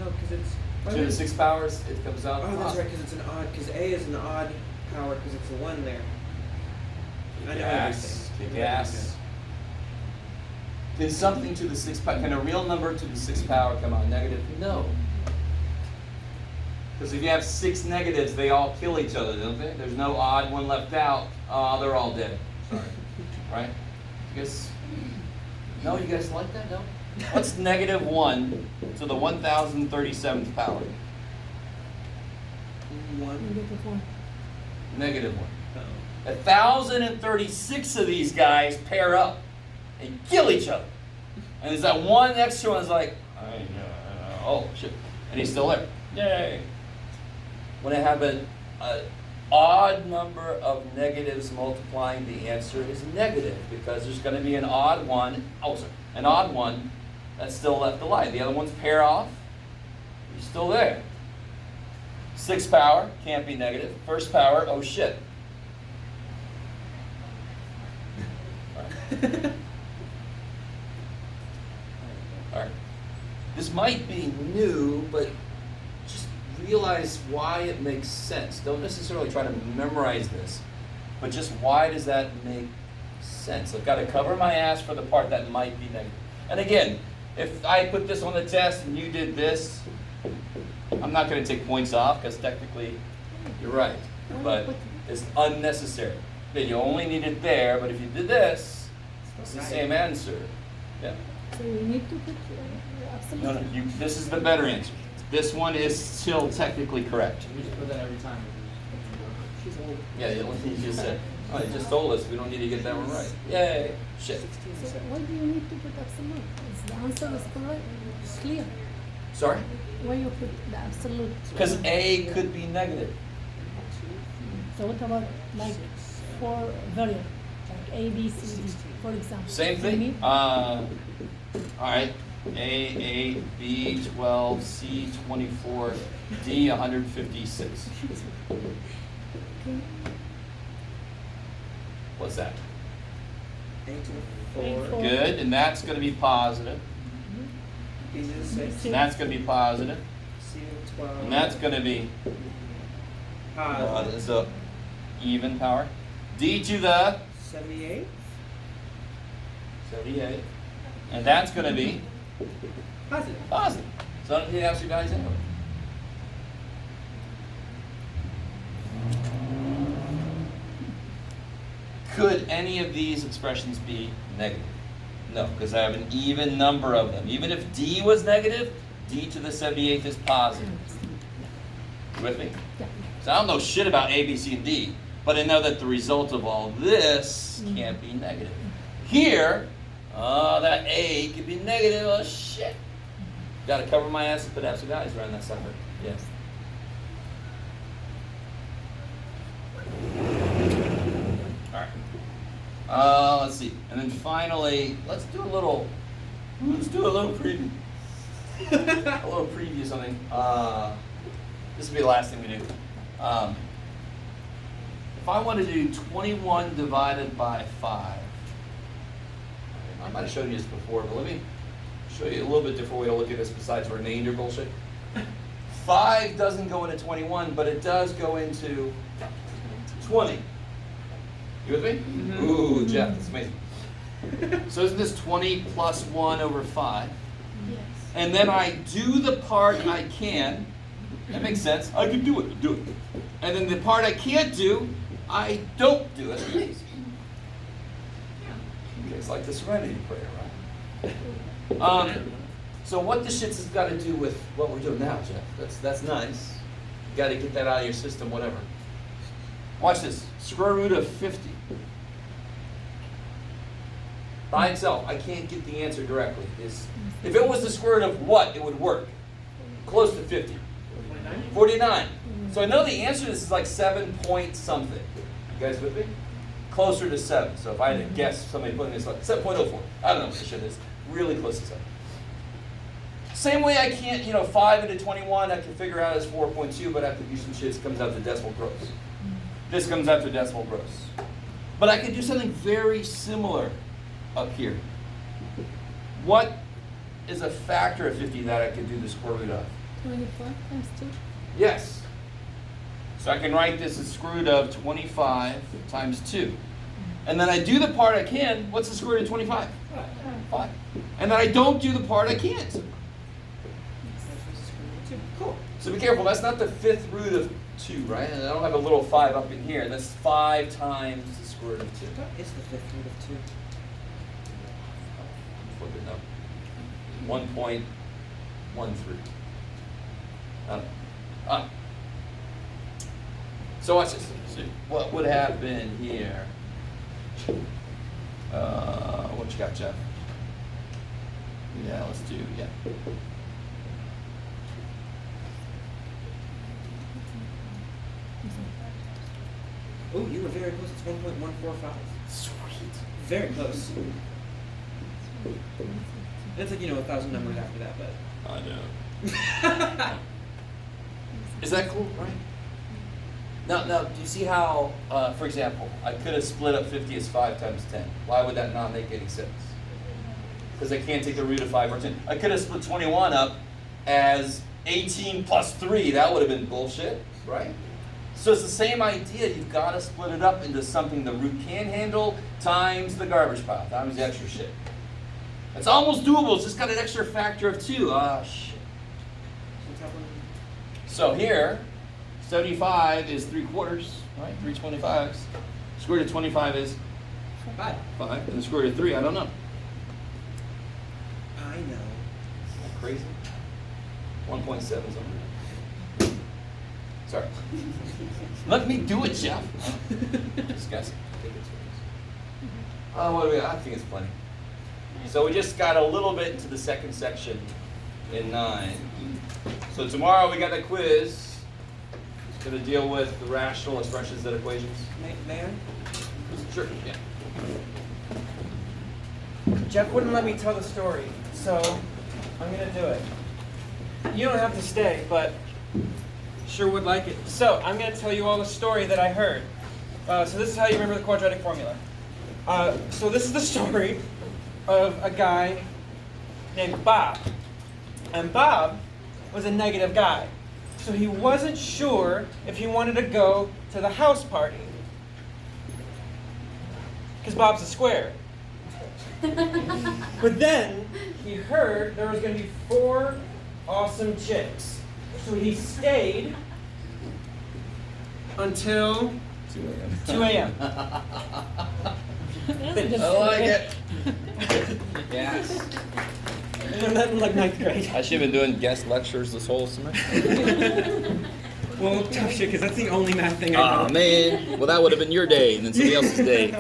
No, because it's... To the 6 powers, it comes out. Oh, that's positive. right, because it's an odd, because A is an odd power, because it's a 1 there. I know Yes. everything. Kick ass. Can something to the 6 power, can a real number to the 6 power come out negative? No. Because if you have 6 negatives, they all kill each other, don't they? There's no odd one left out. They're all dead. Sorry. Right? You guys, no, you guys like that? No? What's negative 1 to the 1037th power? 1. Negative 1. Oh. 1,036 of these guys pair up and kill each other. And there's that one extra one that's like, oh shit. And he's still there. Yay. When I have an odd number of negatives multiplying, the answer is negative because there's going to be an odd one, an odd one that's still left alive. The other ones pair off, he's still there. 6 power, can't be negative. First power, oh shit. All right. This might be new, but just realize why it makes sense. Don't necessarily try to memorize this, but just why does that make sense? I've got to cover my ass for the part that might be negative. And again, if I put this on the test and you did this, I'm not going to take points off because technically you're right, but it's unnecessary. Then you only need it there, but if you did this, it's the same answer. Yeah. So you need to put absolute. No, this is the better answer. This one is still technically correct. We just put that every time. She's old. Yeah, you just said, oh, you just told us we don't need to get that one right. Yay. Shit. So why do you need to put absolute? Is the answer is correct? It's clear. Sorry? Why you put the absolute? Because A could be negative. So what about like for variable, like A, B, C, D, for example? Same Do you thing. need- All right. A, B, 12, C, 24, D, 156. Okay. What's that? A to the A 4. four. Good, and that's going to be positive. B to the 6. And that's going to be positive. C to the 12. And that's going to be Positive. so even power. D to the 78. 78. And that's going to be Positive. positive. So I don't need to ask you guys anyway. Could any of these expressions be negative? No, because I have an even number of them. Even if D was negative, D to the 78th is positive. You with me? Yeah. So I don't know shit about A, B, C, and D, but I know that the result of all this can't be negative. Here, that A could be negative. Oh shit! Got to cover my ass and put absolute values around that sucker. Yes. All right. Let's see, and then finally, let's do a little preview. A little preview something. This will be the last thing we do. If I want to do 21 divided by 5, I might have shown you this before, but let me show you a little bit different way to look at this besides remainder bullshit. 5 doesn't go into 21, but it does go into 20. You with me? Mm-hmm. Ooh, Jeff, that's amazing. So isn't this 20 plus 1 over 5? Yes. And then I do the part I can. That makes sense. I can do it. Do it. And then the part I can't do, I don't do it. Okay, it's like the Serenity Prayer, right? So what the shits has got to do with what we're doing now, Jeff? That's nice. You got to get that out of your system, whatever. Watch this. Square root of 50. By itself, I can't get the answer directly. If it was the square root of what, it would work. Close to 50. 49. So I know the answer to this is like 7 point something. You guys with me? Closer to 7. So if I had to guess somebody putting this like 7.04. I don't know what the shit is. Really close to 7. Same way I can't, 5 into 21, I can figure out as 4.2, but after do some shit, it comes out to decimal gross. This comes out to decimal gross. But I can do something very similar up here. What is a factor of 50 that I could do the square root of? 24 times 2. Yes. So I can write this as square root of 25 times 2. And then I do the part I can. What's the square root of 25? 5. And then I don't do the part I can't. Cool. So be careful, that's not the fifth root of 2, right? And I don't have a little 5 up in here. That's 5 times the square root of 2. It's the fifth root of 2. Flip it up. 1.13. So watch this. See, what would happen here? What you got, Jeff? Yeah, let's do, yeah. Oh, you were very close. It's 1.145. Sweet. Very close. It's like, 1,000 numbers after that, but. I know. Is that cool, right? Now, do you see how, for example, I could have split up 50 as 5 times 10. Why would that not make any sense? Because I can't take the root of 5 or 10. I could have split 21 up as 18 plus 3. That would have been bullshit, right? So it's the same idea. You've got to split it up into something the root can handle times the garbage pile, times the extra shit. It's almost doable. It's just got an extra factor of 2. Ah, shit. So here, 75 is 3/4, right? 3/25. Square root of 25 is 5. 5. And the square root of 3, I don't know. I know. Isn't that crazy? 1.7 something. Sorry. Let me do it, Jeff. Just guessing. What do we got? I think it's plenty. So we just got a little bit into the second section in 9. So tomorrow we got a quiz. It's going to deal with the rational expressions and equations. May I? Sure. Yeah. Jeff wouldn't let me tell the story, so I'm going to do it. You don't have to stay, but sure would like it. So I'm going to tell you all the story that I heard. So this is how you remember the quadratic formula. So this is the story of a guy named Bob. And Bob was a negative guy. So he wasn't sure if he wanted to go to the house party. Because Bob's a square. But then he heard there was going to be 4 awesome chicks. So he stayed until 2 a.m. That's I like it. Yes. I learned that in like 9th grade. I should have been doing guest lectures this whole semester. Well, tough shit, because that's the only math thing I know. Oh man. Well, that would have been your day and then somebody else's day.